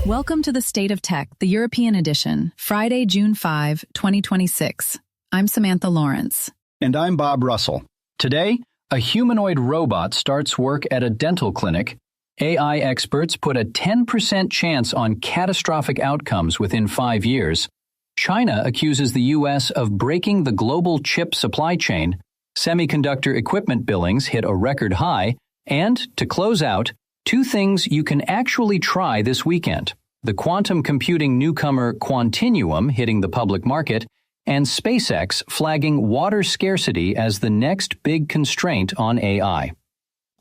Welcome to the State of Tech, the European edition, Friday, June 5, 2026. I'm Samantha Lawrence. And I'm Bob Russell. Today, a humanoid robot starts work at a dental clinic. AI experts put a 10% chance on catastrophic outcomes within 5 years. China accuses the U.S. of breaking the global chip supply chain. Semiconductor equipment billings hit a record high. And, to close out, 2 things you can actually try this weekend: the quantum computing newcomer Quantinuum hitting the public market, and SpaceX flagging water scarcity as the next big constraint on AI.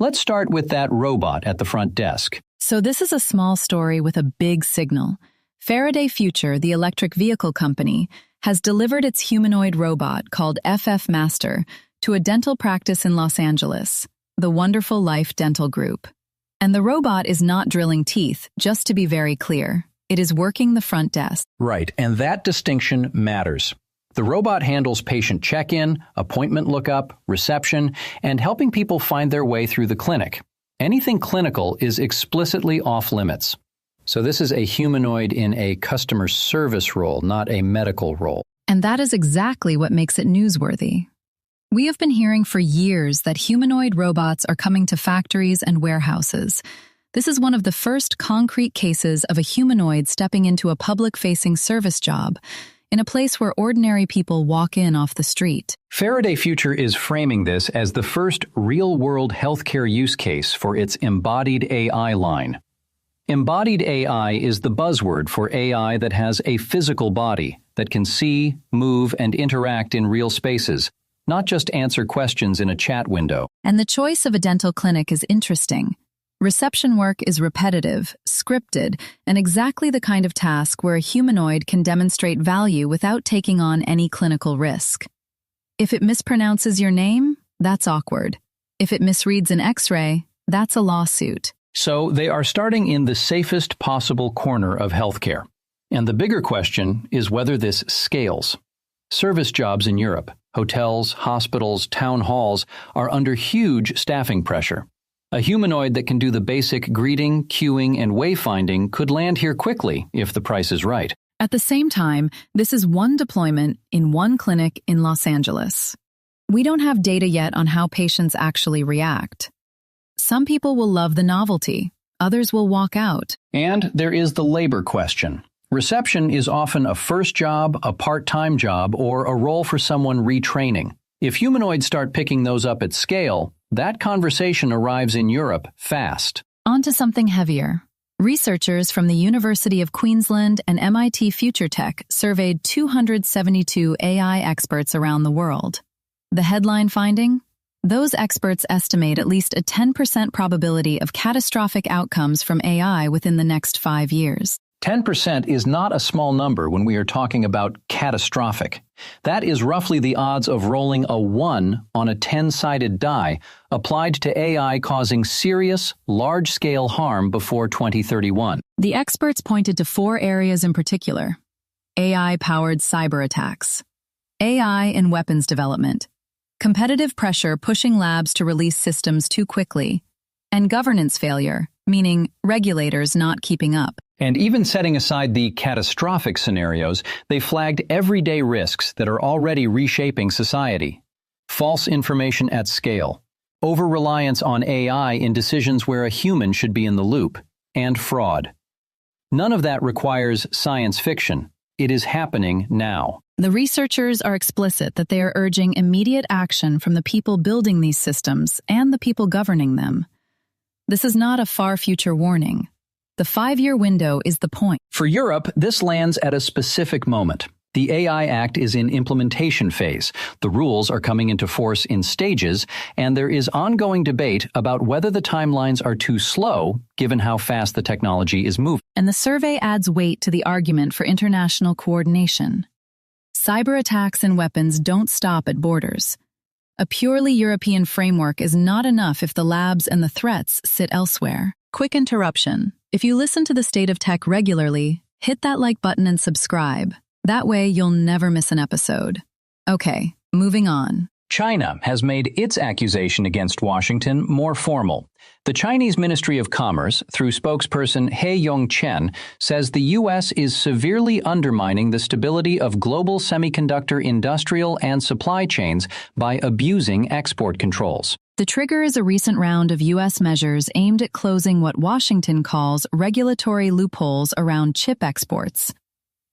Let's start with that robot at the front desk. So this is a small story with a big signal. Faraday Future, the electric vehicle company, has delivered its humanoid robot called FF Master to a dental practice in Los Angeles, the Wonderful Life Dental Group. And the robot is not drilling teeth, just to be very clear. It is working the front desk. Right, and that distinction matters. The robot handles patient check-in, appointment lookup, reception, and helping people find their way through the clinic. Anything clinical is explicitly off-limits. So this is a humanoid in a customer service role, not a medical role. And that is exactly what makes it newsworthy. We have been hearing for years that humanoid robots are coming to factories and warehouses. This is one of the first concrete cases of a humanoid stepping into a public-facing service job, in a place where ordinary people walk in off the street. Faraday Future is framing this as the first real-world healthcare use case for its embodied AI line. Embodied AI is the buzzword for AI that has a physical body, that can see, move, and interact in real spaces, not just answer questions in a chat window. And the choice of a dental clinic is interesting. Reception work is repetitive, scripted, and exactly the kind of task where a humanoid can demonstrate value without taking on any clinical risk. If it mispronounces your name, that's awkward. If it misreads an X-ray, that's a lawsuit. So they are starting in the safest possible corner of healthcare. And the bigger question is whether this scales. Service jobs in Europe, hotels, hospitals, town halls, are under huge staffing pressure. A humanoid that can do the basic greeting, queuing, and wayfinding could land here quickly if the price is right. At the same time, this is one deployment in one clinic in Los Angeles. We don't have data yet on how patients actually react. Some people will love the novelty, others will walk out. And there is the labor question. Reception is often a first job, a part-time job, or a role for someone retraining. If humanoids start picking those up at scale, that conversation arrives in Europe fast. On to something heavier. Researchers from the University of Queensland and MIT Future Tech surveyed 272 AI experts around the world. The headline finding? Those experts estimate at least a 10% probability of catastrophic outcomes from AI within the next 5 years. 10% is not a small number when we are talking about catastrophic. That is roughly the odds of rolling a 1 on a 10-sided die applied to AI causing serious, large-scale harm before 2031. The experts pointed to 4 areas in particular: AI-powered cyber attacks, AI in weapons development, competitive pressure pushing labs to release systems too quickly, and governance failure, meaning regulators not keeping up. And even setting aside the catastrophic scenarios, they flagged everyday risks that are already reshaping society. False information at scale, over-reliance on AI in decisions where a human should be in the loop, and fraud. None of that requires science fiction. It is happening now. The researchers are explicit that they are urging immediate action from the people building these systems and the people governing them. This is not a far future warning. The 5-year window is the point. For Europe, this lands at a specific moment. The AI Act is in implementation phase. The rules are coming into force in stages, and there is ongoing debate about whether the timelines are too slow, given how fast the technology is moving. And the survey adds weight to the argument for international coordination. Cyber attacks and weapons don't stop at borders. A purely European framework is not enough if the labs and the threats sit elsewhere. Quick interruption. If you listen to the State of Tech regularly, hit that like button and subscribe. That way you'll never miss an episode. Okay, moving on. China has made its accusation against Washington more formal. The Chinese Ministry of Commerce, through spokesperson He Yongchen, says the U.S. is severely undermining the stability of global semiconductor industrial and supply chains by abusing export controls. The trigger is a recent round of U.S. measures aimed at closing what Washington calls regulatory loopholes around chip exports.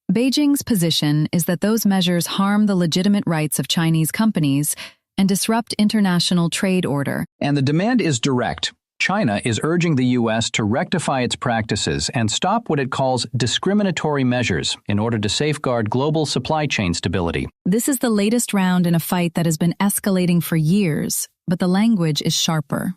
Beijing's position is that those measures harm the legitimate rights of Chinese companies and disrupt international trade order. And the demand is direct. China is urging the U.S. to rectify its practices and stop what it calls discriminatory measures in order to safeguard global supply chain stability. This is the latest round in a fight that has been escalating for years, but the language is sharper.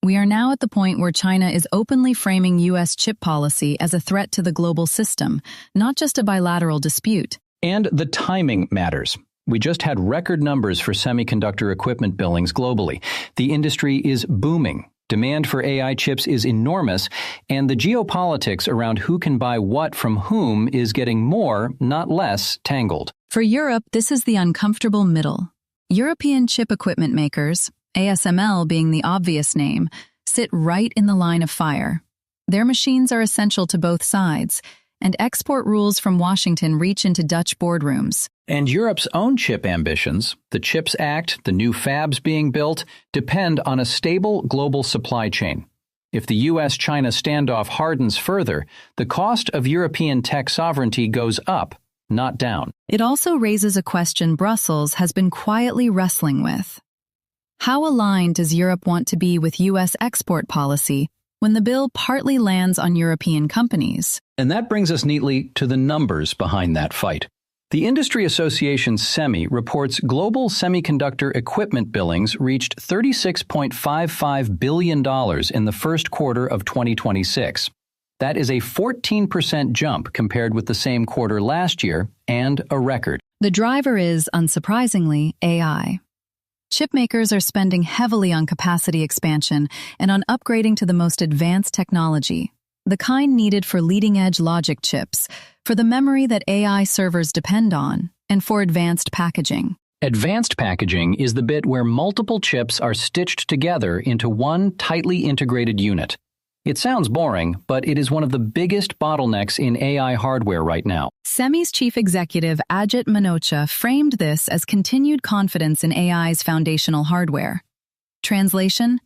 We are now at the point where China is openly framing U.S. chip policy as a threat to the global system, not just a bilateral dispute. And the timing matters. We just had record numbers for semiconductor equipment billings globally. The industry is booming. Demand for AI chips is enormous, and the geopolitics around who can buy what from whom is getting more, not less, tangled. For Europe, this is the uncomfortable middle. European chip equipment makers, ASML being the obvious name, sit right in the line of fire. Their machines are essential to both sides, and export rules from Washington reach into Dutch boardrooms. And Europe's own chip ambitions, the CHIPS Act, the new fabs being built, depend on a stable global supply chain. If the U.S.-China standoff hardens further, the cost of European tech sovereignty goes up, not down. It also raises a question Brussels has been quietly wrestling with. How aligned does Europe want to be with U.S. export policy when the bill partly lands on European companies? And that brings us neatly to the numbers behind that fight. The industry association SEMI reports global semiconductor equipment billings reached $36.55 billion in the first quarter of 2026. That is a 14% jump compared with the same quarter last year and a record. The driver is, unsurprisingly, AI. Chipmakers are spending heavily on capacity expansion and on upgrading to the most advanced technology, the kind needed for leading-edge logic chips, for the memory that AI servers depend on, and for advanced packaging. Advanced packaging is the bit where multiple chips are stitched together into one tightly integrated unit. It sounds boring, but it is one of the biggest bottlenecks in AI hardware right now. SEMI's chief executive Ajit Manocha framed this as continued confidence in AI's foundational hardware. Translation: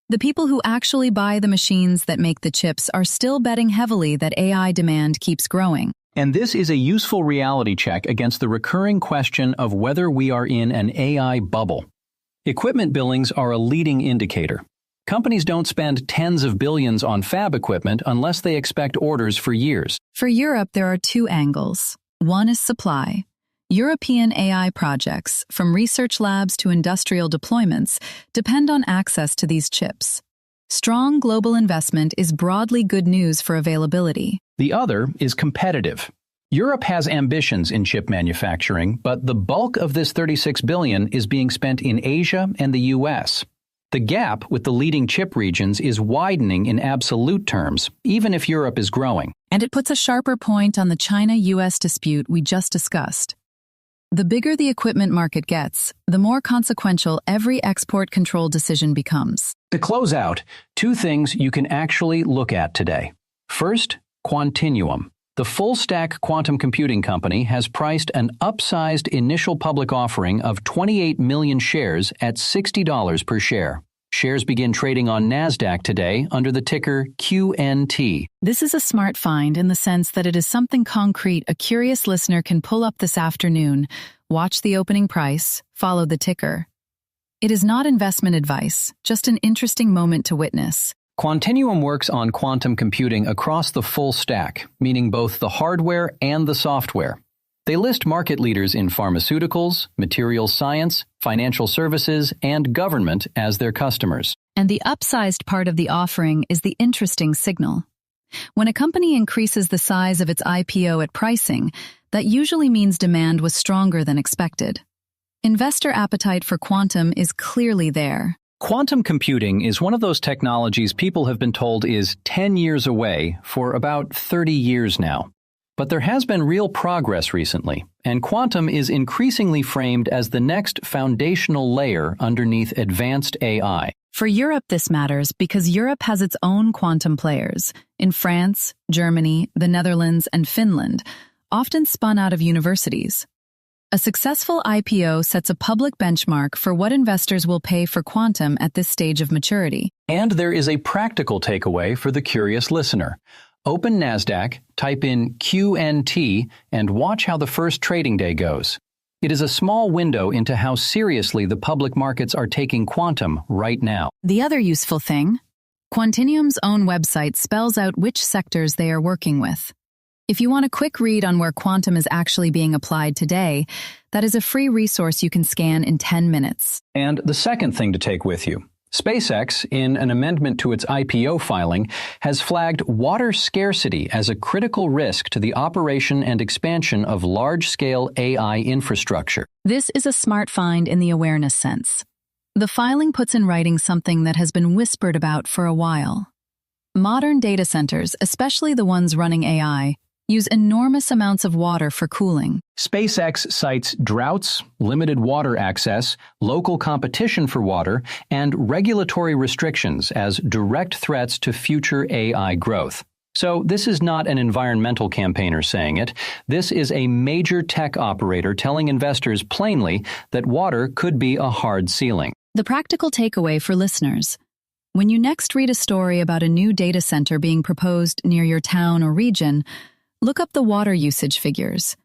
the people who actually buy the machines that make the chips are still betting heavily that AI demand keeps growing. And this is a useful reality check against the recurring question of whether we are in an AI bubble. Equipment billings are a leading indicator. Companies don't spend tens of billions on fab equipment unless they expect orders for years. For Europe, there are two angles. One is supply. European AI projects, from research labs to industrial deployments, depend on access to these chips. Strong global investment is broadly good news for availability. The other is competitive. Europe has ambitions in chip manufacturing, but the bulk of this $36 billion is being spent in Asia and the U.S. The gap with the leading chip regions is widening in absolute terms, even if Europe is growing. And it puts a sharper point on the China-US dispute we just discussed. The bigger the equipment market gets, the more consequential every export control decision becomes. To close out, two things you can actually look at today. First, Quantinuum. The full-stack quantum computing company has priced an upsized initial public offering of 28 million shares at $60 per share. Shares begin trading on Nasdaq today under the ticker QNT. This is a smart find in the sense that it is something concrete a curious listener can pull up this afternoon, watch the opening price, follow the ticker. It is not investment advice, just an interesting moment to witness. Quantinuum works on quantum computing across the full stack, meaning both the hardware and the software. They list market leaders in pharmaceuticals, materials science, financial services, and government as their customers. And the upsized part of the offering is the interesting signal. When a company increases the size of its IPO at pricing, that usually means demand was stronger than expected. Investor appetite for quantum is clearly there. Quantum computing is one of those technologies people have been told is 10 years away for about 30 years now. But there has been real progress recently, and quantum is increasingly framed as the next foundational layer underneath advanced AI. For Europe, this matters because Europe has its own quantum players in France, Germany, the Netherlands, and Finland, often spun out of universities. A successful IPO sets a public benchmark for what investors will pay for quantum at this stage of maturity. And there is a practical takeaway for the curious listener. Open Nasdaq, type in QNT, and watch how the first trading day goes. It is a small window into how seriously the public markets are taking quantum right now. The other useful thing, Quantinuum's own website spells out which sectors they are working with. If you want a quick read on where quantum is actually being applied today, that is a free resource you can scan in 10 minutes. And the second thing to take with you. SpaceX, in an amendment to its IPO filing, has flagged water scarcity as a critical risk to the operation and expansion of large-scale AI infrastructure. This is a smart find in the awareness sense. The filing puts in writing something that has been whispered about for a while. Modern data centers, especially the ones running AI, use enormous amounts of water for cooling. SpaceX cites droughts, limited water access, local competition for water, and regulatory restrictions as direct threats to future AI growth. So this is not an environmental campaigner saying it. This is a major tech operator telling investors plainly that water could be a hard ceiling. The practical takeaway for listeners: when you next read a story about a new data center being proposed near your town or region, look up the water usage figures.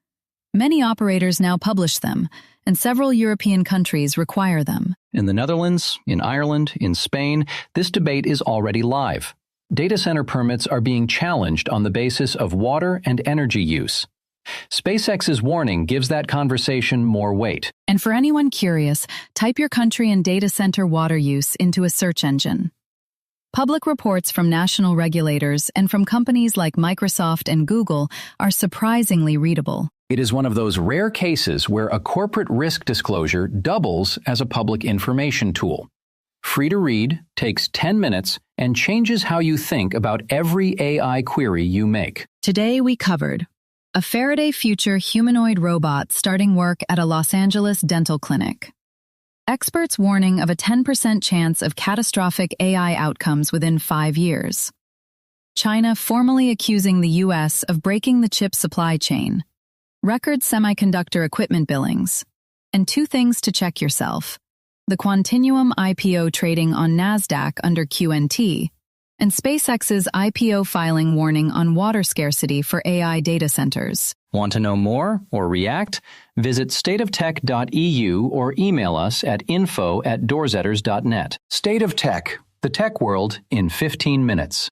Many operators now publish them, and several European countries require them. In the Netherlands, in Ireland, in Spain, this debate is already live. Data center permits are being challenged on the basis of water and energy use. SpaceX's warning gives that conversation more weight. And for anyone curious, type your country and data center water use into a search engine. Public reports from national regulators and from companies like Microsoft and Google are surprisingly readable. It is one of those rare cases where a corporate risk disclosure doubles as a public information tool. Free to read, takes 10 minutes, and changes how you think about every AI query you make. Today we covered a Faraday Future humanoid robot starting work at a Los Angeles dental clinic. Experts warning of a 10% chance of catastrophic AI outcomes within 5 years. China formally accusing the U.S. of breaking the chip supply chain. Record semiconductor equipment billings. And 2 things to check yourself: the Quantinuum IPO trading on Nasdaq under QNT, and SpaceX's IPO filing warning on water scarcity for AI data centers. Want to know more or react? Visit stateoftech.eu or email us at info@doorzetters.net. State of Tech, the tech world in 15 minutes.